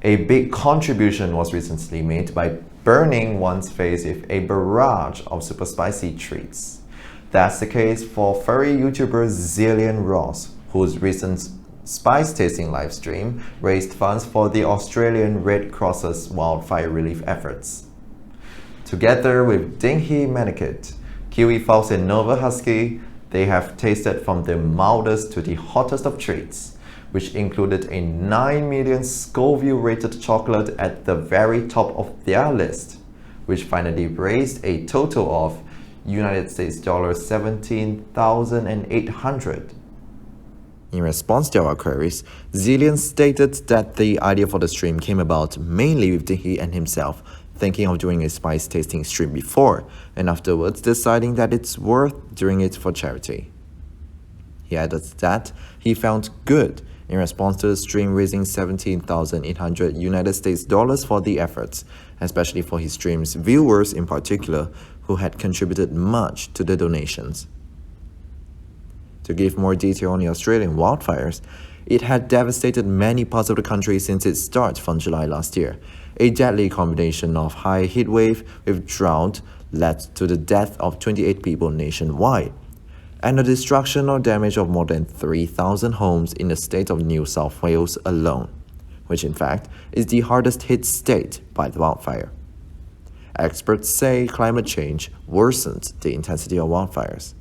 A big contribution was recently made by burning one's face with a barrage of super spicy treats. That's the case for furry YouTuber Zillion Ross, whose recent spice tasting livestream raised funds for the Australian Red Cross's wildfire relief efforts. Together with Dingy Manakit, Kiwi Fox and Nova Husky, they have tasted from the mildest to the hottest of treats, which included a 9 million Scoville rated chocolate at the very top of their list, which finally raised a total of United States dollars 17,800. In response to our queries, Zillion stated that the idea for the stream came about mainly with Dingy and himself thinking of doing a spice tasting stream before, and afterwards deciding that it's worth doing it for charity. He added that he found good in response to the stream raising 17,800 United States dollars for the efforts, especially for his stream's viewers in particular, who had contributed much to the donations. To give more detail on the Australian wildfires, it had devastated many parts of the country since its start from July last year. A deadly combination of high heat wave with drought led to the death of 28 people nationwide, and the destruction or damage of more than 3,000 homes in the state of New South Wales alone, which in fact is the hardest hit state by the wildfire. Experts say climate change worsened the intensity of wildfires.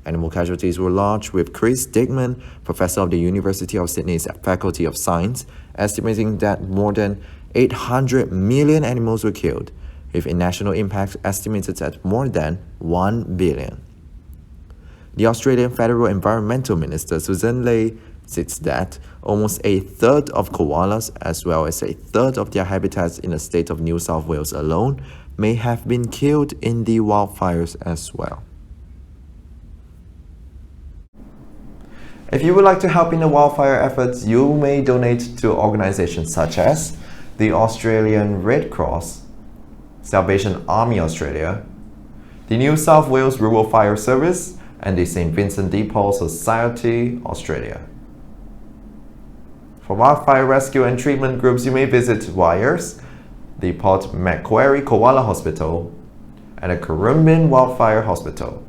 Animal casualties were large, with Chris Dickman, professor of the University of Sydney's Faculty of Science, estimating that more than 800 million animals were killed, with a national impact estimated at more than 1 billion. The Australian Federal Environmental Minister Susan Ley states that almost a third of koalas, as well as a third of their habitats in the state of New South Wales alone, may have been killed in the wildfires as well. If you would like to help in the wildfire efforts, you may donate to organizations such as the Australian Red Cross, Salvation Army Australia, the New South Wales Rural Fire Service, and the St. Vincent de Paul Society Australia. For wildfire rescue and treatment groups, you may visit WIRES, the Port Macquarie Koala Hospital, and the Currumbin Wildfire Hospital.